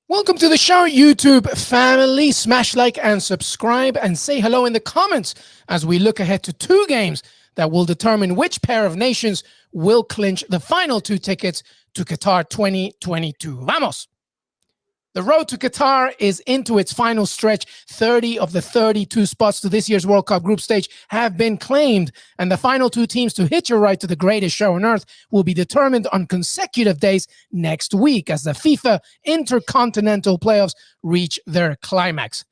Welcome to the show, YouTube family. Smash like and subscribe and say hello in the comments as we look ahead to two games that will determine which pair of nations will clinch the final two tickets to Qatar 2022. Vamos! The road to Qatar is into its final stretch. 30 of the 32 spots to this year's World Cup group stage have been claimed, and the final two teams to hitch a ride to the greatest show on earth will be determined on consecutive days next week as the FIFA Intercontinental Playoffs reach their climax.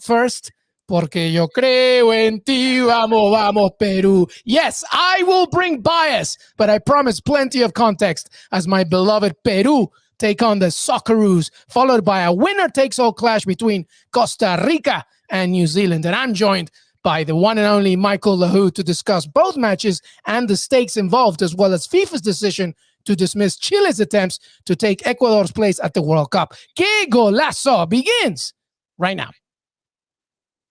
First, porque yo creo en ti, vamos, vamos, Peru. Yes, I will bring bias, but I promise plenty of context as my beloved Peru take on the Socceroos, followed by a winner-takes-all clash between Costa Rica and New Zealand. And I'm joined by the one and only Michael Lahoud to discuss both matches and the stakes involved, as well as FIFA's decision to dismiss Chile's attempts to take Ecuador's place at the World Cup. Qué Golazo begins right now.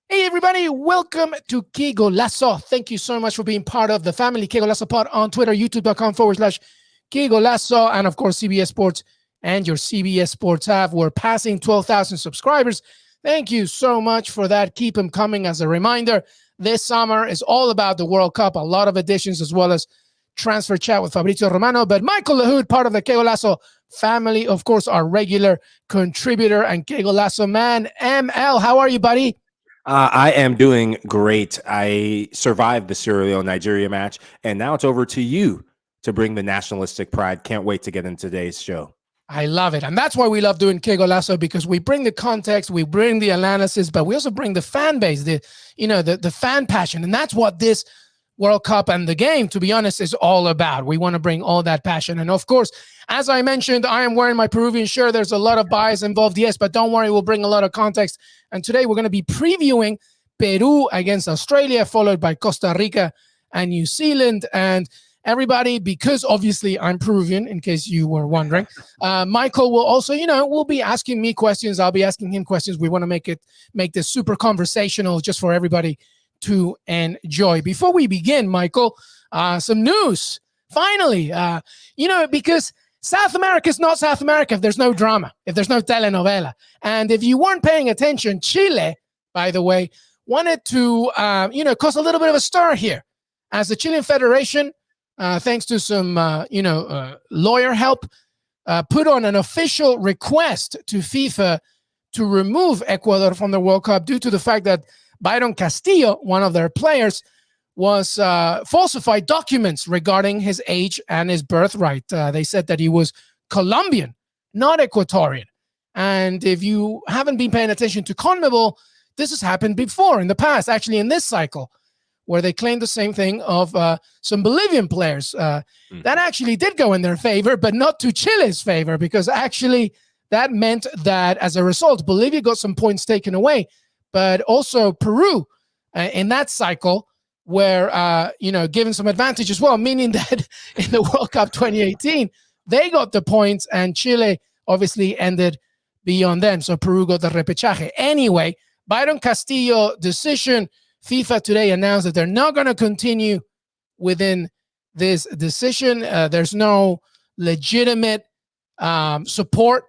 Hey, everybody. Welcome to Qué Golazo. Thank you so much for being part of the family. Qué Golazo Pod on Twitter, youtube.com/Qué Golazo, and, of course, CBS Sports and your CBS Sports app. We're passing 12,000 subscribers. Thank you so much for that. Keep them coming. As a reminder, this summer is all about the World Cup. A lot of editions as well as Transfer Chat with Fabrizio Romano. But Michael Lahoud, part of the Qué Golazo family, of course, our regular contributor and Qué Golazo man. ML, how are you, buddy? I am doing great. I survived the Sierra Leone-Nigeria match, and now it's over to you to bring the nationalistic pride. Can't wait to get into today's show. I love it. And that's why we love doing Qué Golazo, because we bring the context, we bring the analysis, but we also bring the fan base, the fan passion. And that's what this World Cup and the game, to be honest, is all about. We want to bring all that passion. And of course, as I mentioned, I am wearing my Peruvian shirt. There's a lot of bias involved, yes, but don't worry, we'll bring a lot of context. And today we're going to be previewing Peru against Australia, followed by Costa Rica and New Zealand. And everybody, because obviously I'm Peruvian, in case you were wondering, Michael will also, will be asking me questions. I'll be asking him questions. We want to make this super conversational just for everybody to enjoy. Before we begin, Michael, some news. Finally, because South America is not South America if there's no drama, if there's no telenovela. And if you weren't paying attention, Chile, by the way, wanted to, cause a little bit of a stir here. As the Chilean Federation, thanks to some, lawyer help, put on an official request to FIFA to remove Ecuador from the World Cup due to the fact that Byron Castillo, one of their players, was falsified documents regarding his age and his birthright. They said that he was Colombian, not Ecuadorian. And if you haven't been paying attention to CONMEBOL, this has happened before in the past, actually in this cycle, where they claimed the same thing of some Bolivian players. That actually did go in their favor, but not to Chile's favor, because actually that meant that as a result, Bolivia got some points taken away, but also Peru in that cycle were, given some advantage as well, meaning that in the World Cup 2018, they got the points and Chile obviously ended beyond them. So Peru got the repechaje. Anyway, Byron Castillo decision. FIFA today announced that they're not going to continue within this decision. There's no legitimate support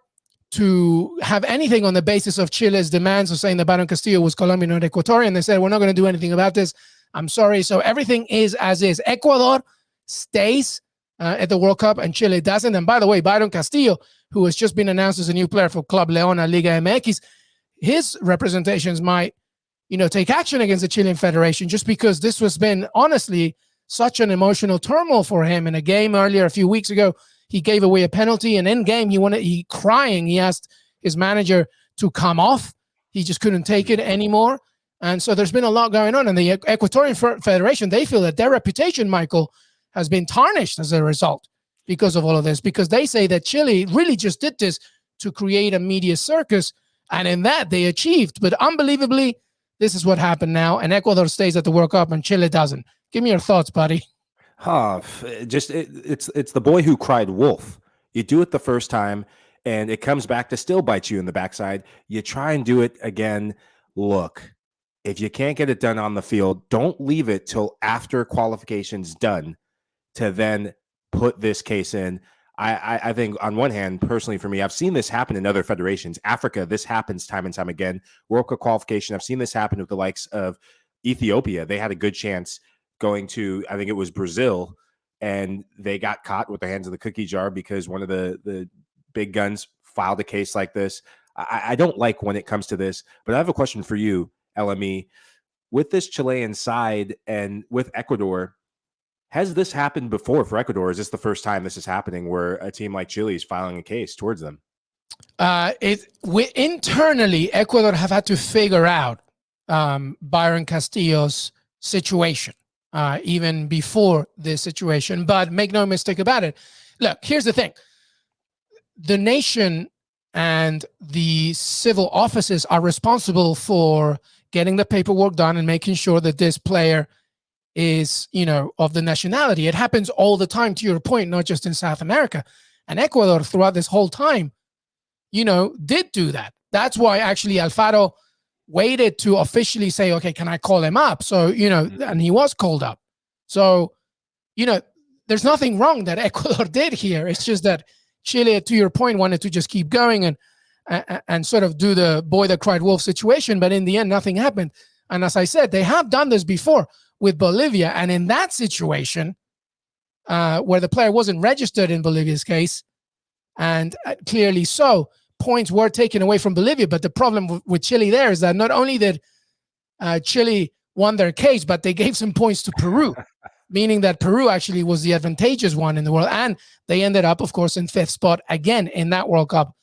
to have anything on the basis of Chile's demands of saying that Byron Castillo was Colombian or Ecuadorian. They said, we're not going to do anything about this. I'm sorry. So everything is as is. Ecuador stays at the World Cup and Chile doesn't. And by the way, Byron Castillo, who has just been announced as a new player for Club Leona Liga MX, his representations might take action against the Chilean Federation, just because this has been, honestly, such an emotional turmoil for him. In a game earlier, a few weeks ago, he gave away a penalty, and in game, he crying. He asked his manager to come off. He just couldn't take it anymore. And so there's been a lot going on. And the Ecuadorian Federation, they feel that their reputation, Michael, has been tarnished as a result because of all of this, because they say that Chile really just did this to create a media circus. And in that, they achieved. But unbelievably, this is what happened now, and Ecuador stays at the World Cup and Chile doesn't. Give me your thoughts, buddy. It's the boy who cried wolf. You do it the first time, and it comes back to still bite you in the backside. You try and do it again. Look, if you can't get it done on the field, don't leave it till after qualification's done to then put this case in. I think on one hand, personally for me, I've seen this happen in other federations. Africa, this happens time and time again. World Cup qualification, I've seen this happen with the likes of Ethiopia. They had a good chance going to, I think it was Brazil, and they got caught with their hands in the cookie jar because one of the big guns filed a case like this. I don't like when it comes to this, but I have a question for you, LME. With this Chilean side and with Ecuador, has this happened before for Ecuador? Is this the first time this is happening where a team like Chile is filing a case towards them? Internally, Ecuador have had to figure out Byron Castillo's situation even before this situation. But make no mistake about it. Look, here's the thing. The nation and the civil offices are responsible for getting the paperwork done and making sure that this player is, of the nationality. It happens all the time, to your point, not just in South America. And Ecuador, throughout this whole time, did do that. That's why actually Alfaro waited to officially say, okay, can I call him up? So, and he was called up. So, there's nothing wrong that Ecuador did here. It's just that Chile, to your point, wanted to just keep going and sort of do the boy that cried wolf situation. But in the end, nothing happened. And as I said, they have done this before with Bolivia. And in that situation, where the player wasn't registered in Bolivia's case, and clearly so, points were taken away from Bolivia. But the problem with Chile there is that not only did Chile won their case, but they gave some points to Peru, meaning that Peru actually was the advantageous one in the world. And they ended up, of course, in 5th spot again in that World Cup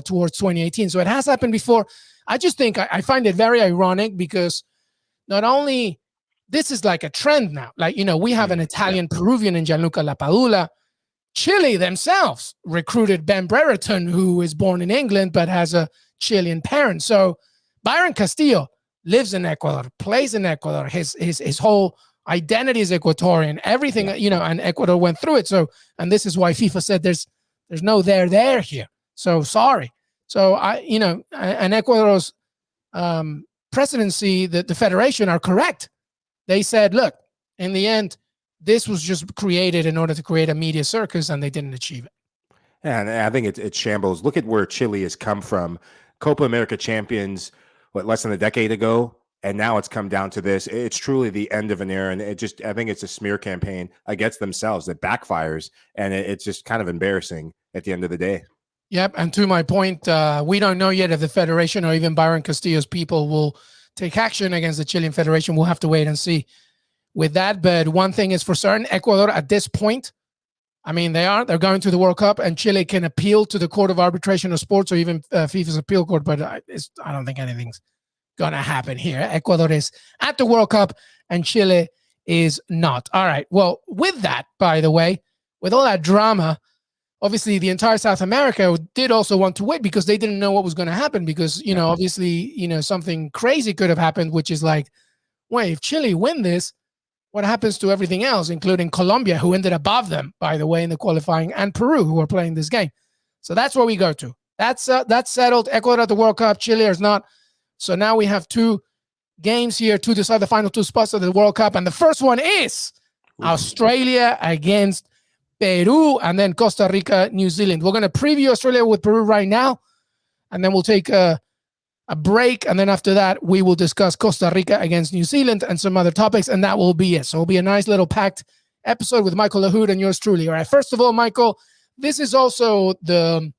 towards 2018. So it has happened before. I just think I find it very ironic because not only this is like a trend now, like, we have an Italian Peruvian in Gianluca Lapadula. Chile themselves recruited Ben Brereton, who is born in England but has a Chilean parent. So Byron Castillo lives in Ecuador, plays in Ecuador. His whole identity is Ecuadorian. Everything, and Ecuador went through it. So, and this is why FIFA said there's no there here. So sorry. So and Ecuador's presidency, the federation are correct. They said, look, in the end, this was just created in order to create a media circus, and they didn't achieve it. And I think it's shambles. Look at where Chile has come from. Copa America champions, less than a decade ago, and now it's come down to this. It's truly the end of an era, and I think it's a smear campaign against themselves that backfires, and it's just kind of embarrassing at the end of the day. Yep, and to my point, we don't know yet if the federation or even Byron Castillo's people will take action against the Chilean Federation. We'll have to wait and see with that. But one thing is for certain, Ecuador at this point, I mean, they're going to the World Cup, and Chile can appeal to the Court of Arbitration of Sports or even FIFA's appeal court, but I don't think anything's going to happen here. Ecuador is at the World Cup, and Chile is not. All right, well, with that, by the way, with all that drama, obviously the entire South America did also want to wait because they didn't know what was going to happen because, obviously, something crazy could have happened, which is like, wait, if Chile win this, what happens to everything else, including Colombia, who ended above them, by the way, in the qualifying, and Peru, who are playing this game. So that's where we go to. That's settled. Ecuador at the World Cup. Chile is not. So now we have 2 games here to decide the final 2 spots of the World Cup. And the first one is Australia against Peru, and then Costa Rica, New Zealand. We're going to preview Australia with Peru right now, and then we'll take a break, and then after that, we will discuss Costa Rica against New Zealand and some other topics, and that will be it. So it'll be a nice little packed episode with Michael Lahoud and yours truly. All right, first of all, Michael, this is also the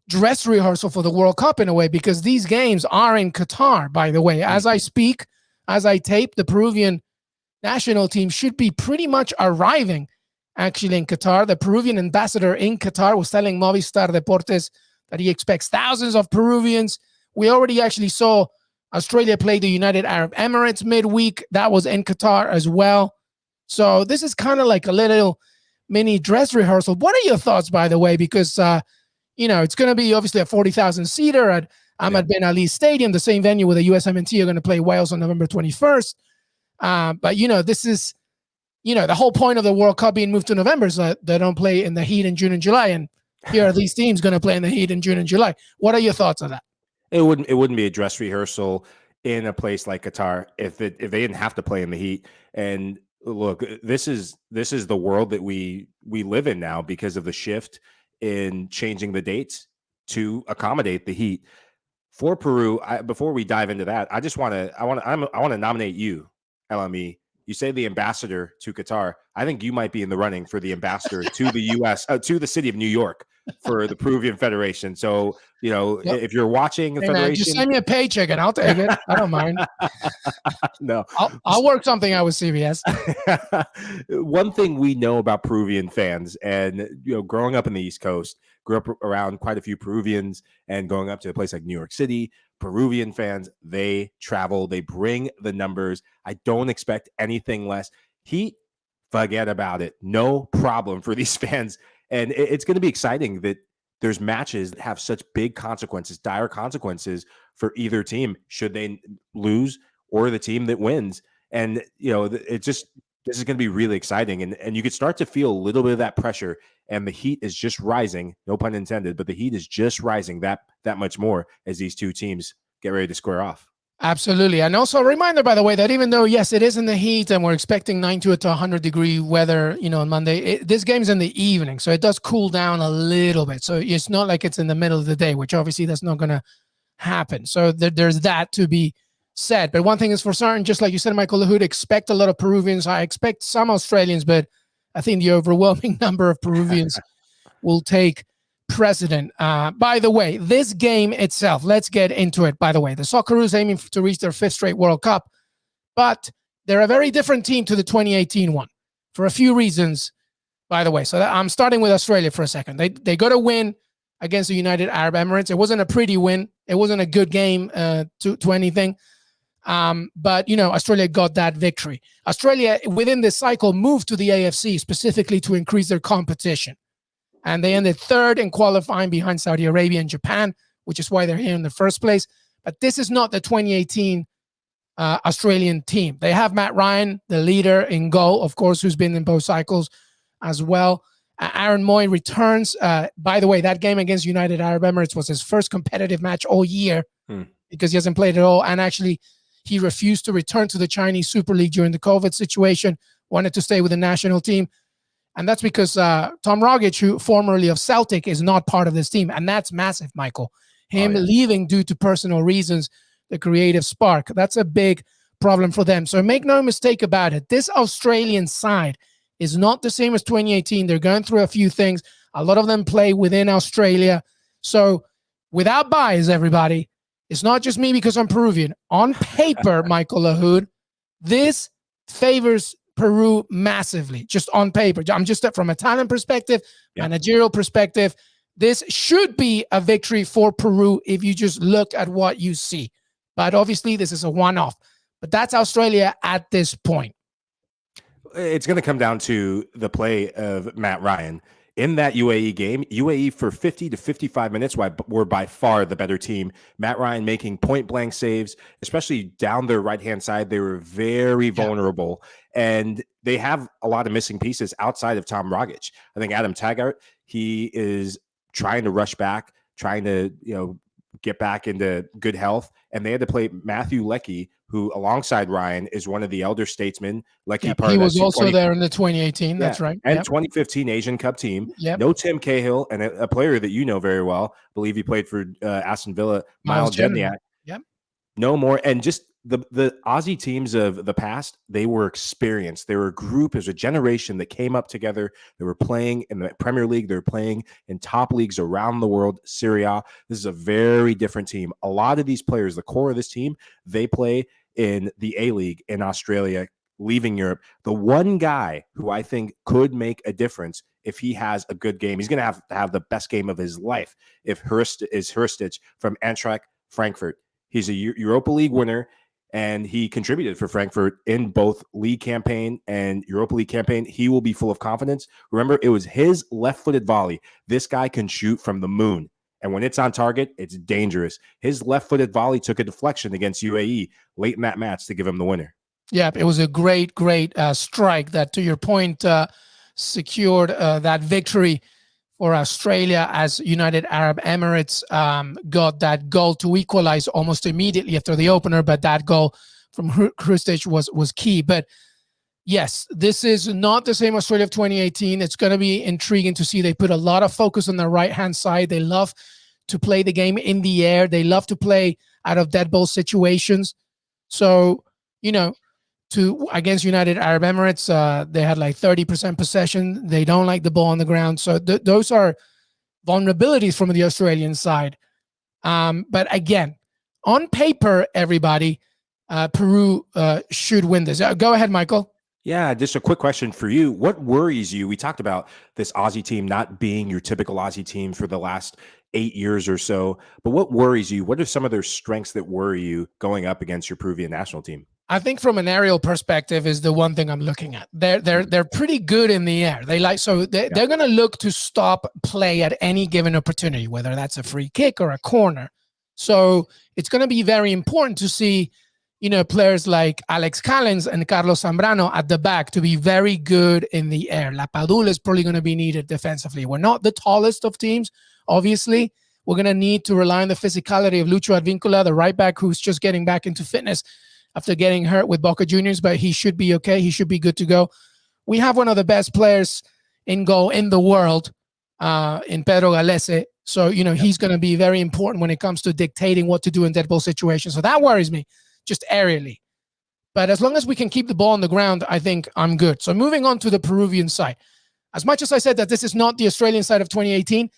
dress rehearsal for the World Cup in a way, because these games are in Qatar, by the way. As I speak, as I tape, the Peruvian national team should be pretty much arriving actually in Qatar. The Peruvian ambassador in Qatar was telling Movistar Deportes that he expects thousands of Peruvians. We already actually saw Australia play the United Arab Emirates midweek. That was in Qatar as well. So this is kind of like a little mini dress rehearsal. What are your thoughts, by the way? Because, it's going to be obviously a 40,000 seater at Ahmed Ben Ali Stadium, the same venue where the USMNT are going to play Wales on November 21st. But, this is, the whole point of the World Cup being moved to November is that they don't play in the heat in June and July. And here are these teams going to play in the heat in June and July. What are your thoughts on that? It wouldn't be a dress rehearsal in a place like Qatar if they didn't have to play in the heat. And Look, this is the world that we live in now because of the shift in changing the dates to accommodate the heat. For Peru, before we dive into that, I want to nominate you, LME. You say the ambassador to Qatar. I think you might be in the running for the ambassador to the U.S. To the city of New York for the Peruvian Federation. So Yep. if you're watching the Hey, man, just Federation, send me a paycheck and I'll take it. I don't mind. no, I'll work something out with CBS. One thing we know about Peruvian fans, and growing up in the East Coast, grew up around quite a few Peruvians, and going up to a place like New York City, Peruvian fans, they travel, they bring the numbers. I don't expect anything less. Heat, forget about it. No problem for these fans. And it's going to be exciting that there's matches that have such big consequences, dire consequences for either team should they lose or the team that wins. And this is going to be really exciting, and you could start to feel a little bit of that pressure, and the heat is just rising, no pun intended, but the heat is just rising that much more as these two teams get ready to square off. Absolutely. And also a reminder, by the way, that even though, yes, it is in the heat and we're expecting 90 to 100-degree weather, on Monday, this game's in the evening. So it does cool down a little bit. So it's not like it's in the middle of the day, which obviously that's not going to happen. So there's that to be said. But one thing is for certain, just like you said, Michael Lahoud, expect a lot of Peruvians. I expect some Australians, but I think the overwhelming number of Peruvians will take precedent. By the way, this game itself, let's get into it. By the way, the Socceroos aiming to reach their 5th straight World Cup, but they're a very different team to the 2018 one for a few reasons, by the way. So I'm starting with Australia for a second. They got a win against the United Arab Emirates. It wasn't a pretty win. It wasn't a good game to anything. But Australia got that victory. Australia, within this cycle, moved to the AFC specifically to increase their competition. And they ended 3rd in qualifying behind Saudi Arabia and Japan, which is why they're here in the first place. But this is not the 2018 Australian team. They have Matt Ryan, the leader in goal, of course, who's been in both cycles as well. Aaron Moy returns. By the way, that game against United Arab Emirates was his first competitive match all year because he hasn't played at all. And actually, he refused to return to the Chinese Super League during the COVID situation, wanted to stay with the national team. And that's because Tom Rogic, who formerly of Celtic, is not part of this team. And that's massive, Michael. Him leaving due to personal reasons, the creative spark. That's a big problem for them. So make no mistake about it. This Australian side is not the same as 2018. They're going through a few things. A lot of them play within Australia. So without bias, everybody, it's not just me because I'm Peruvian. On paper, Michael Lahoud, this favors Peru massively, just on paper. I'm just from a talent perspective, managerial perspective. This should be a victory for Peru if you just look at what you see. But obviously, this is a one-off. But that's Australia at this point. It's going to come down to the play of Matt Ryan. In that UAE game, UAE for 50 to 55 minutes were by far the better team. Matt Ryan making point-blank saves, especially down their right-hand side. They were very vulnerable, and they have a lot of missing pieces outside of Tom Rogic. I think Adam Taggart, he is trying to rush back, trying to get back into good health, and they had to play Matthew Leckie, who alongside Ryan is one of the elder statesmen. Leckie, he was also there in the 2018. That's right. And 2015 Asian Cup team. No Tim Cahill, and a player that you know very well. I believe he played for Aston Villa, Miles Jemniak. No more. And just the Aussie teams of the past, they were experienced. They were a group, as a generation that came up together. They were playing in the Premier League. They were playing in top leagues around the world, Serie A. This is a very different team. A lot of these players, the core of this team, they play in the A-League in Australia, leaving Europe. The one guy who I think could make a difference if he has a good game, he's going to have the best game of his life, is Hrustic from Eintracht Frankfurt. He's a Europa League winner, and he contributed for Frankfurt in both league campaign and Europa League campaign. He will be full of confidence. Remember, it was his left-footed volley. This guy can shoot from the moon, and when it's on target, it's dangerous. His left-footed volley took a deflection against UAE late in that match to give him the winner. Yeah, it was a great strike that, to your point, secured that victory for Australia, as United Arab Emirates got that goal to equalize almost immediately after the opener. But that goal from Hrustic was key. But Yes, this is not the same Australia of 2018. It's going to be intriguing to see. They put a lot of focus on the right-hand side. They love to play the game in the air. They love to play out of dead ball situations. So, to against United Arab Emirates, they had like 30% possession. They don't like the ball on the ground. So those are vulnerabilities from the Australian side. But again, on paper, everybody, Peru should win this. Go ahead, Michael. Yeah, just a quick question for you. What worries you? We talked about this Aussie team not being your typical Aussie team for the last 8 years or so, but what worries you? What are some of their strengths that worry you going up against your Peruvian national team? I think from an aerial perspective is the one thing I'm looking at. They're pretty good in the air. They're going to look to stop play at any given opportunity, whether that's a free kick or a corner. So it's going to be very important to see, players like Alex Callens and Carlos Zambrano at the back to be very good in the air. Lahoud is probably going to be needed defensively. We're not the tallest of teams, obviously. We're going to need to rely on the physicality of Lucho Advíncula, the right back who's just getting back into fitness after getting hurt with Boca Juniors, but he should be okay. He should be good to go. We have one of the best players in goal in the world, in Pedro Galese. So, he's going to be very important when it comes to dictating what to do in dead ball situations. So that worries me, just aerially. But as long as we can keep the ball on the ground, I think I'm good. So moving on to the Peruvian side. As much as I said that this is not the Australian side of 2018,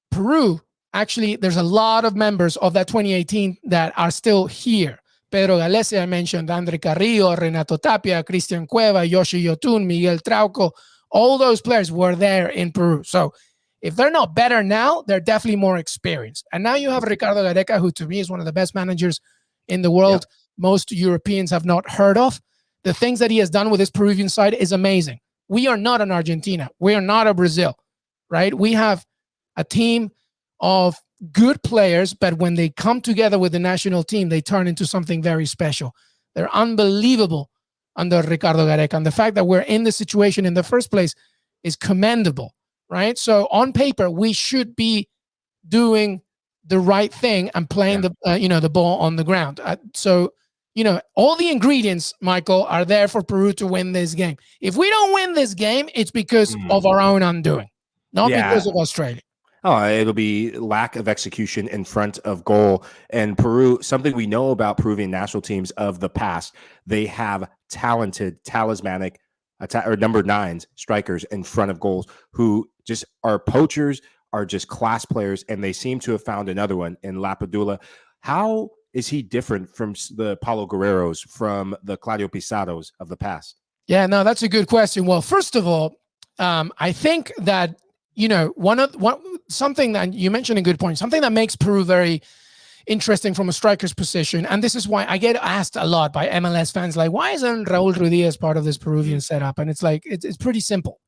Peru, actually, there's a lot of members of that 2018 that are still here. Pedro Galese, I mentioned, Andre Carrillo, Renato Tapia, Cristian Cueva, Yoshi Yotun, Miguel Trauco. All those players were there in Peru. So if they're not better now, they're definitely more experienced. And now you have Ricardo Gareca, who to me is one of the best managers in the world. Most Europeans have not heard of. The things that he has done with his Peruvian side is amazing. We are not an Argentina. We are not a Brazil, right? We have a team of good players, but when they come together with the national team, they turn into something very special. They're unbelievable under Ricardo Gareca. And the fact that we're in this situation in the first place is commendable, right? So on paper, we should be doing the right thing and playing the ball on the ground. So all the ingredients, Michael, are there for Peru to win this game. If we don't win this game, it's because of our own undoing, not because of Australia. Oh, it'll be lack of execution in front of goal. And Peru, something we know about Peruvian national teams of the past, they have talented, talismanic, or number 9s strikers in front of goals who just are poachers, are just class players, and they seem to have found another one in Lapadula. How is he different from the Paulo Guerreros, from the Claudio Pizarros of the past? Yeah, no, that's a good question. Well, first of all, I think that something that you mentioned a good point, something that makes Peru very interesting from a striker's position, and this is why I get asked a lot by MLS fans, like, why isn't Raul Ruiz part of this Peruvian setup? And it's like, it's pretty simple.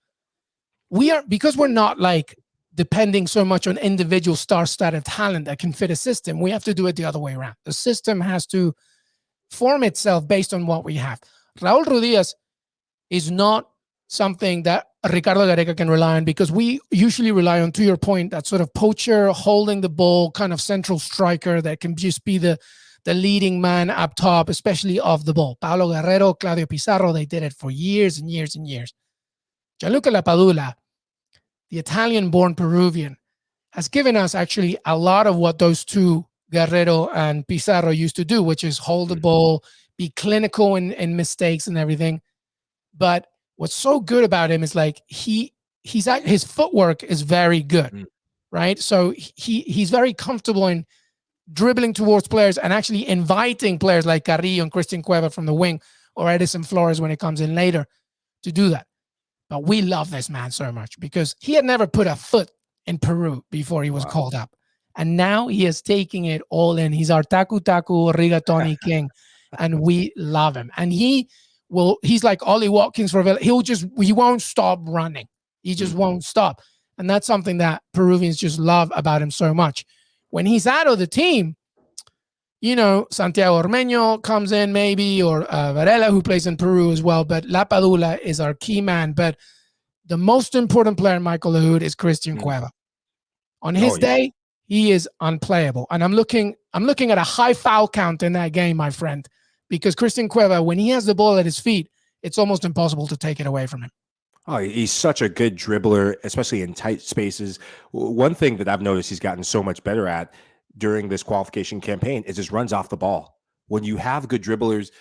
Because we're not like depending so much on individual star-studded talent that can fit a system, we have to do it the other way around. The system has to form itself based on what we have. Raul Ruiz is not something that Ricardo Gareca can rely on, because we usually rely on, to your point, that sort of poacher, holding the ball, kind of central striker that can just be the leading man up top, especially off the ball. Paulo Guerrero, Claudio Pizarro, they did it for years and years and years. Gianluca Lapadula, the Italian-born Peruvian, has given us actually a lot of what those two, Guerrero and Pizarro, used to do, which is hold the ball, be clinical in mistakes and everything. But what's so good about him is like his footwork is very good, right? So he's very comfortable in dribbling towards players and actually inviting players like Carrillo and Cristian Cueva from the wing, or Edison Flores when it comes in later, to do that. But we love this man so much because he had never put a foot in Peru before he was called up. And now he is taking it all in. He's our Taku Taku Rigatoni king, and we love him. And he's like Ollie Watkins for Villa. He won't stop running. He just won't stop. And that's something that Peruvians just love about him so much. When he's out of the team, Santiago Ormeño comes in maybe, or Varela, who plays in Peru as well. But Lapadula is our key man. But the most important player, Michael Lahoud, is Cristian Cueva. On his day, he is unplayable. And I'm looking at a high foul count in that game, my friend, because Cristian Cueva, when he has the ball at his feet, it's almost impossible to take it away from him. Oh, he's such a good dribbler, especially in tight spaces. One thing that I've noticed he's gotten so much better at during this qualification campaign is his runs off the ball. When you have good dribblers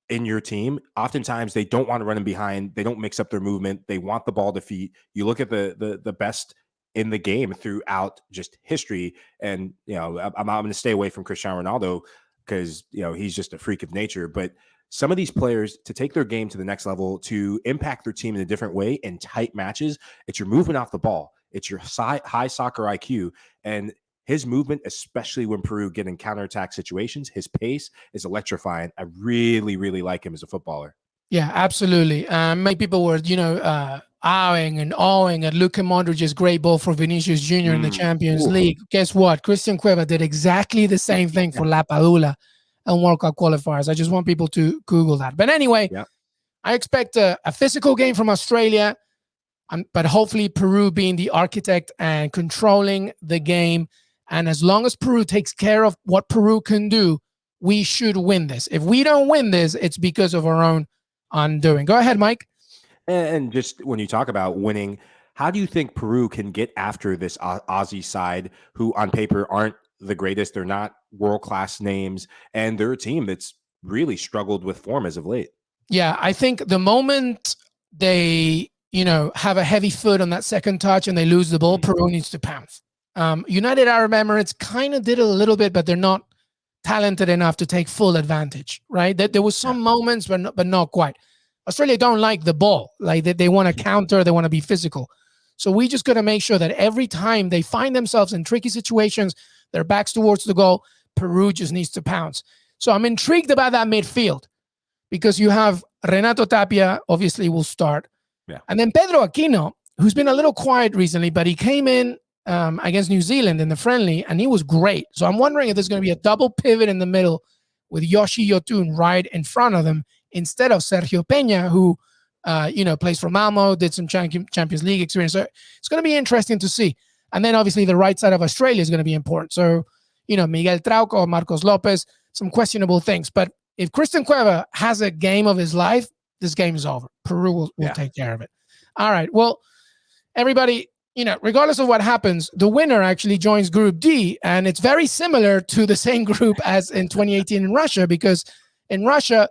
in your team, oftentimes they don't want to run in behind. They don't mix up their movement. They want the ball to feet. You look at the best in the game throughout just history, and I'm going to stay away from Cristiano Ronaldo because he's just a freak of nature. But some of these players, to take their game to the next level, to impact their team in a different way in tight matches, it's your movement off the ball. It's your high soccer IQ. And his movement, especially when Peru get in counterattack situations, his pace is electrifying. I really, really like him as a footballer. Yeah, absolutely. Many people were, awing at Luka Modric's great ball for Vinicius Jr. in the Champions League. Guess what? Christian Cueva did exactly the same thing for La Padula and World Cup qualifiers. I just want people to Google that. But anyway, I expect a physical game from Australia, but hopefully Peru being the architect and controlling the game. And as long as Peru takes care of what Peru can do, we should win this. If we don't win this, it's because of our own undoing. Go ahead, Mike. And just when you talk about winning, how do you think Peru can get after this Aussie side who on paper aren't the greatest? They're not world-class names, and they're a team that's really struggled with form as of late. Yeah, I think the moment they, have a heavy foot on that second touch and they lose the ball, Peru needs to pounce. United Arab Emirates kind of did it a little bit, but they're not talented enough to take full advantage, right? There was some moments, but not quite. Australia don't like the ball. Like they want to counter, they want to be physical. So we just got to make sure that every time they find themselves in tricky situations, their backs towards the goal, Peru just needs to pounce. So I'm intrigued about that midfield because you have Renato Tapia, obviously will start. Yeah. And then Pedro Aquino, who's been a little quiet recently, but he came in against New Zealand in the friendly, and he was great. So I'm wondering if there's going to be a double pivot in the middle with Yoshi Yotun right in front of them instead of Sergio Peña, who, plays for Malmo, did some Champions League experience. So it's going to be interesting to see. And then obviously the right side of Australia is going to be important. So, Miguel Trauco, Marcos Lopez, some questionable things. But if Christian Cueva has a game of his life, this game is over. Peru will take care of it. All right. Well, everybody, regardless of what happens, the winner actually joins Group D, and it's very similar to the same group as in 2018 in Russia, because in Russia,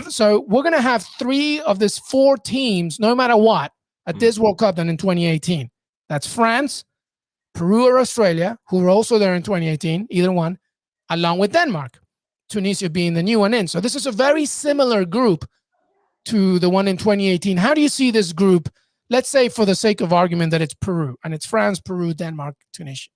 so we're going to have 3 of these 4 teams, no matter what, at this World Cup than in 2018. That's France, Peru or Australia, who were also there in 2018, either one, along with Denmark, Tunisia being the new one in. So this is a very similar group to the one in 2018. How do you see this group? Let's say for the sake of argument that it's Peru, and it's France, Peru, Denmark, Tunisia.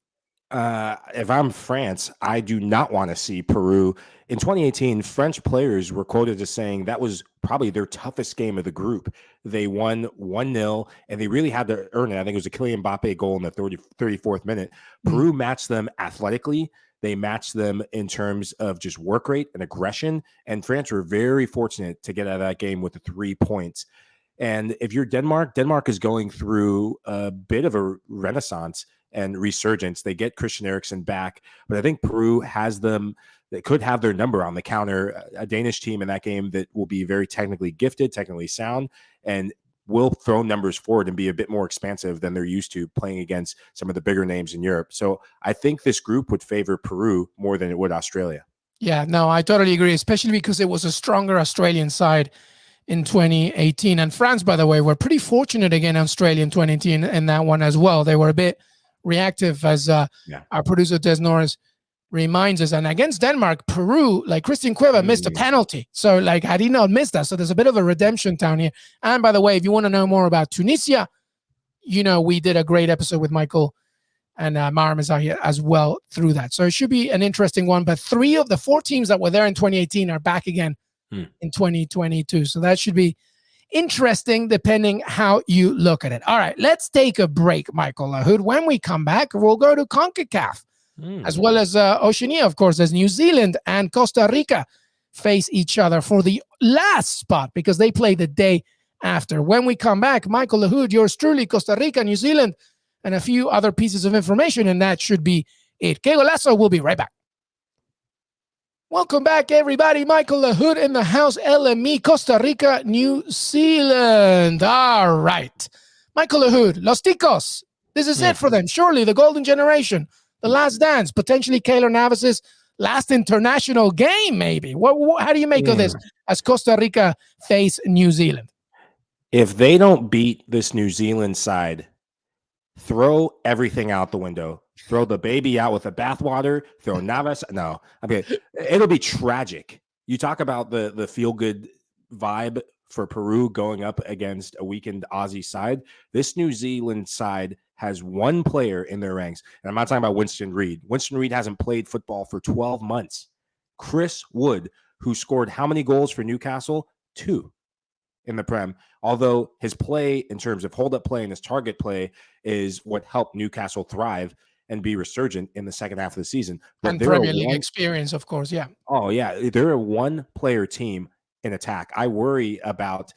If I'm France, I do not want to see Peru. In 2018, French players were quoted as saying that was probably their toughest game of the group. They won 1-0, and they really had to earn it. I think it was a Kylian Mbappe goal in the 34th minute. Peru matched them athletically. They matched them in terms of just work rate and aggression, and France were very fortunate to get out of that game with the 3 points. And if you're Denmark, Denmark is going through a bit of a renaissance and resurgence. They get Christian Eriksen back, but I think Peru has them. They could have their number on the counter. A Danish team in that game that will be very technically gifted, technically sound, and will throw numbers forward and be a bit more expansive than they're used to playing against some of the bigger names in Europe. So I think this group would favor Peru more than it would Australia. Yeah, no, I totally agree, especially because it was a stronger Australian side in 2018. And France, by the way, were pretty fortunate against Australia in 2018 in that one as well. They were a bit reactive, as our producer Des Norris reminds us. And against Denmark, Peru, like Christian Cueva missed a penalty. So like, had he not missed that? So there's a bit of a redemption down here. And by the way, if you want to know more about Tunisia, we did a great episode with Michael and Mara is out here as well through that. So it should be an interesting one. But 3 of the 4 teams that were there in 2018 are back again in 2022. So that should be interesting depending how you look at it. All right, let's take a break, Michael Lahoud. When we come back, we'll go to CONCACAF, as well as Oceania, of course, as New Zealand and Costa Rica face each other for the last spot because they play the day after. When we come back, Michael Lahoud, yours truly, Costa Rica, New Zealand, and a few other pieces of information, and that should be it. Qué Golazo, we'll be right back. Welcome back, everybody. Michael Lahoud in the house. LME, Costa Rica, New Zealand. All right. Michael Lahoud, Los Ticos. This is it for them. Surely the golden generation, the last dance, potentially Keylor Navas's last international game, maybe. How do you make of this as Costa Rica face New Zealand? If they don't beat this New Zealand side, throw everything out the window. Throw the baby out with the bathwater. Throw Navas. No, I mean, it'll be tragic. You talk about the feel-good vibe for Peru going up against a weakened Aussie side. This New Zealand side has one player in their ranks, and I'm not talking about Winston Reid. Winston Reid hasn't played football for 12 months. Chris Wood, who scored how many goals for Newcastle? 2 in the Prem. Although his play in terms of hold-up play and his target play is what helped Newcastle thrive and be resurgent in the second half of the season. But and Premier League experience, of course, yeah. Oh, yeah. They're a one-player team in attack. I worry about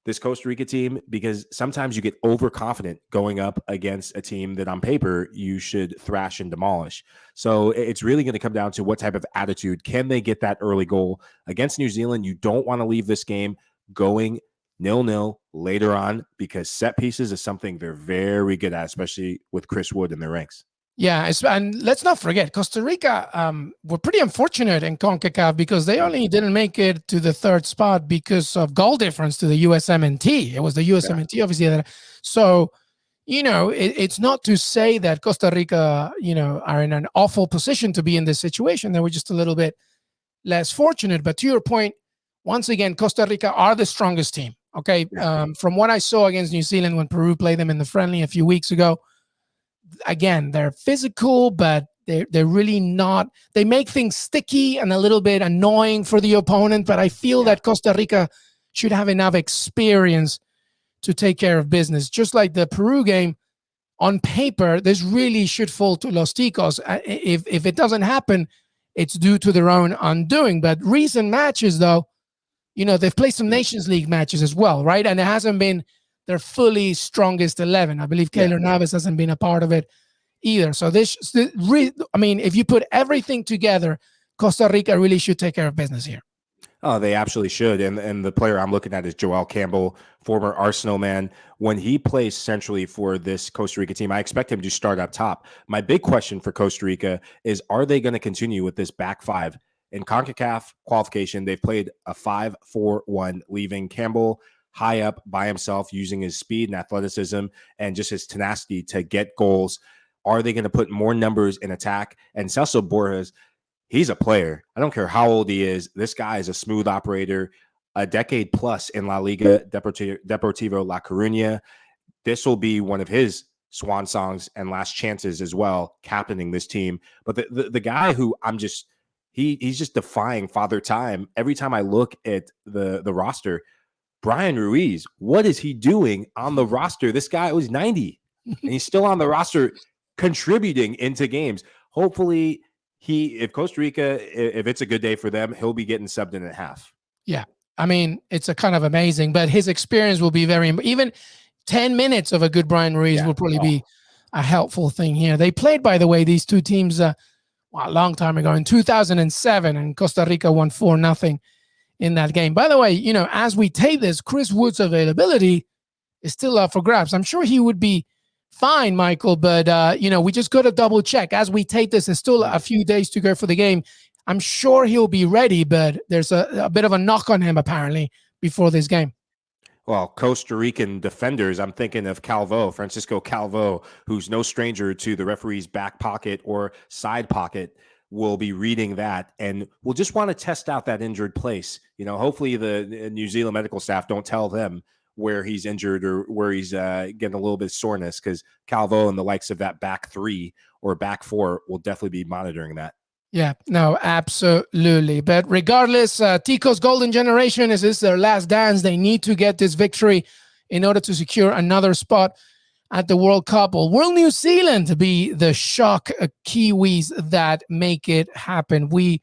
this Costa Rica team because sometimes you get overconfident going up against a team that on paper you should thrash and demolish. So it's really going to come down to what type of attitude. Can they get that early goal? Against New Zealand, you don't want to leave this game going 0-0 later on because set pieces is something they're very good at, especially with Chris Wood in their ranks. Yeah, and let's not forget, Costa Rica were pretty unfortunate in CONCACAF because they only didn't make it to the third spot because of goal difference to the USMNT. It was the USMNT, obviously. So, it's not to say that Costa Rica, are in an awful position to be in this situation. They were just a little bit less fortunate. But to your point, once again, Costa Rica are the strongest team. Okay, from what I saw against New Zealand when Peru played them in the friendly a few weeks ago, again, they're physical, but they're really not. They make things sticky and a little bit annoying for the opponent, but I feel that Costa Rica should have enough experience to take care of business. Just like the Peru game, on paper, this really should fall to Los Ticos. If it doesn't happen, it's due to their own undoing. But recent matches, though, they've played some Nations League matches as well, right? And it hasn't been their fully strongest 11. I believe Keylor Navas hasn't been a part of it either. So if you put everything together, Costa Rica really should take care of business here. Oh, they absolutely should. And the player I'm looking at is Joel Campbell, former Arsenal man. When he plays centrally for this Costa Rica team, I expect him to start up top. My big question for Costa Rica is, are they going to continue with this back five? In CONCACAF qualification, they've played a 5-4-1, leaving Campbell high up by himself, using his speed and athleticism and just his tenacity to get goals. Are they going to put more numbers in attack? And Celso Borges, he's a player. I don't care how old he is. This guy is a smooth operator, a decade plus in La Liga Deportivo La Coruña. This will be one of his swan songs and last chances as well, captaining this team. But the guy who he's just defying father time. Every time I look at the roster, Brian Ruiz, what is he doing on the roster? This guy was 90 and he's still on the roster contributing into games. Hopefully if Costa Rica, if it's a good day for them, he'll be getting subbed in at half. Yeah. I mean, it's a kind of amazing, but his experience will be even 10 minutes of a good Brian Ruiz will probably be a helpful thing here. They played, by the way, these two teams a long time ago in 2007, and Costa Rica won 4-0 in that game. By the way, as we tape this, Chris Wood's availability is still up for grabs. I'm sure he would be fine, Michael, but we just got to double check. As we tape this, there's still a few days to go for the game. I'm sure he'll be ready, but there's a bit of a knock on him apparently before this game. Well, Costa Rican defenders, I'm thinking of Francisco Calvo, who's no stranger to the referee's back pocket or side pocket, will be reading that and will just want to test out that injured place. Hopefully the New Zealand medical staff don't tell them where he's injured or where he's getting a little bit of soreness, because Calvo and the likes of that back three or back four will definitely be monitoring that. Yeah, no, absolutely. But regardless, Ticos' golden generation, is this their last dance? They need to get this victory in order to secure another spot at the World Cup. Or will New Zealand be the shock Kiwis that make it happen? We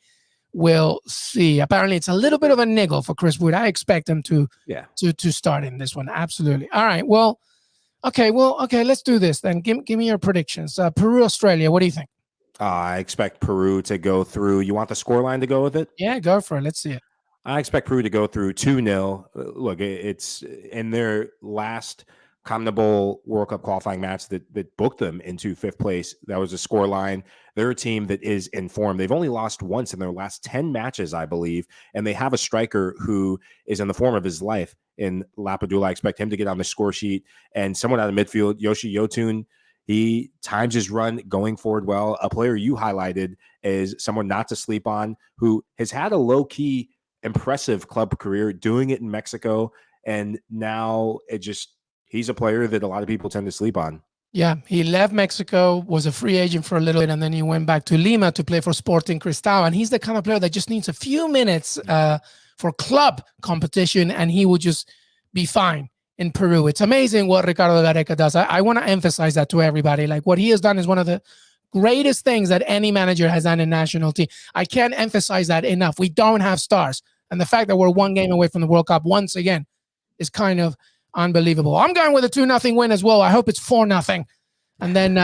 will see. Apparently, it's a little bit of a niggle for Chris Wood. I expect him to start in this one. Absolutely. All right. Okay. Let's do this then. Give me your predictions. Peru, Australia. What do you think? I expect Peru to go through. You want the scoreline to go with it? Yeah, go for it. Let's see it. I expect Peru to go through 2-0. Look, it's in their last CONMEBOL World Cup qualifying match that booked them into fifth place. That was a score line. They're a team that is in form. They've only lost once in their last 10 matches, I believe, and they have a striker who is in the form of his life in Lapadula. I expect him to get on the score sheet, and someone out of midfield, Yoshi Yotun, he times his run going forward well. A player you highlighted is someone not to sleep on, who has had a low-key impressive club career doing it in Mexico, and now he's a player that a lot of people tend to sleep on. Yeah, he left Mexico, was a free agent for a little bit, and then he went back to Lima to play for Sporting Cristal. And he's the kind of player that just needs a few minutes for club competition, and he will just be fine in Peru. It's amazing what Ricardo Gareca does. I want to emphasize that to everybody. Like, what he has done is one of the greatest things that any manager has done in national team. I can't emphasize that enough. We don't have stars. And the fact that we're one game away from the World Cup once again is kind of unbelievable. I'm going with a 2-0 win as well. I hope it's 4-0. And then,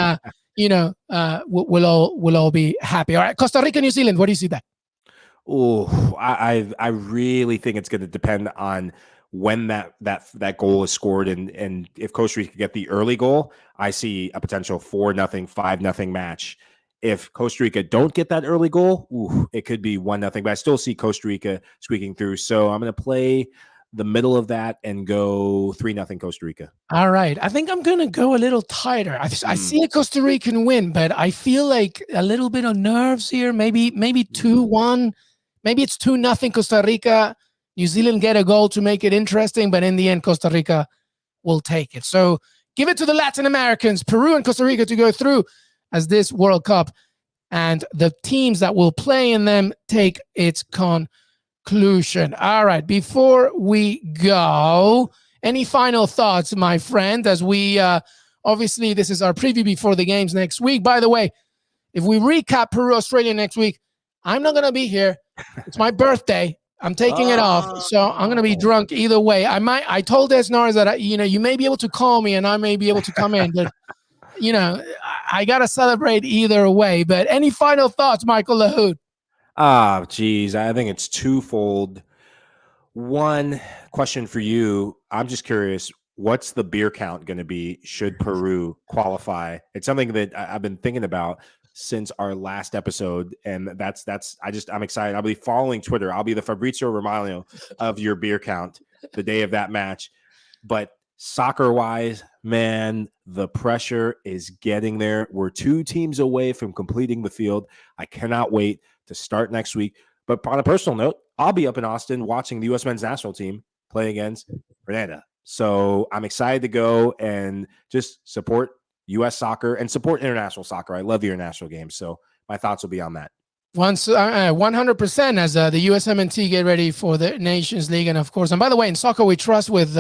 we'll all be happy. All right, Costa Rica, New Zealand. What do you see that? Oh, I really think it's going to depend on when that goal is scored, and if Costa Rica get the early goal, I see a potential 4-0, 5-0 match. If Costa Rica don't get that early goal, it could be 1-0, but I still see Costa Rica squeaking through. So I'm going to play the middle of that and go 3-0 Costa Rica. All right. I think I'm going to go a little tighter. I see a Costa Rican win, but I feel like a little bit of nerves here. Maybe 2-1. Maybe it's 2-0 Costa Rica. New Zealand get a goal to make it interesting, but in the end, Costa Rica will take it. So give it to the Latin Americans, Peru and Costa Rica, to go through as this World Cup, and the teams that will play in them take its conclusion. All right, before we go, any final thoughts, my friend, as we obviously this is our preview before the games next week. By the way, if we recap Peru Australia next week, I'm not going to be here. It's my birthday. I'm taking it off, so I'm going to be drunk either way. I told Esnars that you may be able to call me and I may be able to come in, but I got to celebrate either way. But any final thoughts, Michael Lahoud? Geez, I think it's twofold. One question for you. I'm just curious, what's the beer count going to be should Peru qualify? It's something that I've been thinking about since our last episode, and I'm excited. I'll be following Twitter. I'll be the Fabrizio Romano of your beer count the day of that match. But soccer-wise, man, the pressure is getting there. We're 2 teams away from completing the field. I cannot wait to start next week. But on a personal note, I'll be up in Austin watching the U.S. men's national team play against Grenada. So I'm excited to go and just support U.S. soccer and support international soccer. I love the international games. So my thoughts will be on that. 100% as the USMNT get ready for the Nations League. And of course, and by the way, in Soccer We Trust with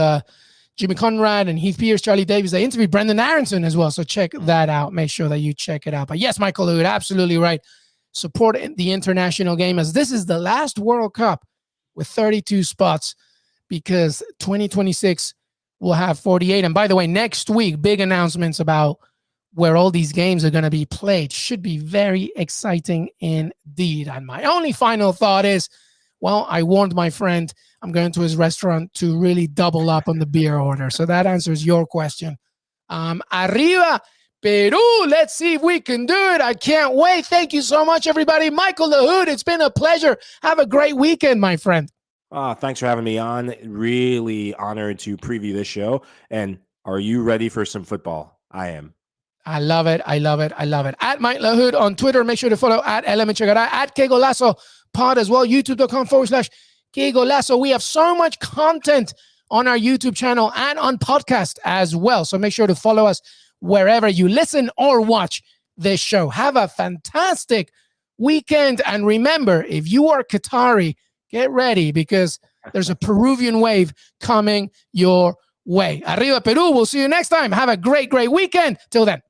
Jimmy Conrad and Heath Pierce, Charlie Davies, they interviewed Brendan Aronson as well. So check that out. Make sure that you check it out. But yes, Michael, you're absolutely right. Support the international game, as this is the last World Cup with 32 spots, because 2026 will have 48. And by the way, next week, big announcements about where all these games are going to be played. Should be very exciting indeed. And my only final thought is, well, I warned my friend I'm going to his restaurant to really double up on the beer order. So that answers your question. Arriba, Peru. Let's see if we can do it. I can't wait. Thank you so much, everybody. Michael Lahoud, it's been a pleasure. Have a great weekend, my friend. Thanks for having me on. Really honored to preview this show. And are you ready for some football? I am. I love it. I love it. I love it. At Mike Lahoud on Twitter. Make sure to follow at LM Echegaray, at Qué Golazo pod as well. YouTube.com/Qué Golazo. We have so much content on our YouTube channel and on podcast as well. So make sure to follow us wherever you listen or watch this show. Have a fantastic weekend. And remember, if you are Qatari, get ready, because there's a Peruvian wave coming your way. Arriba, Peru. We'll see you next time. Have a great, great weekend. Till then.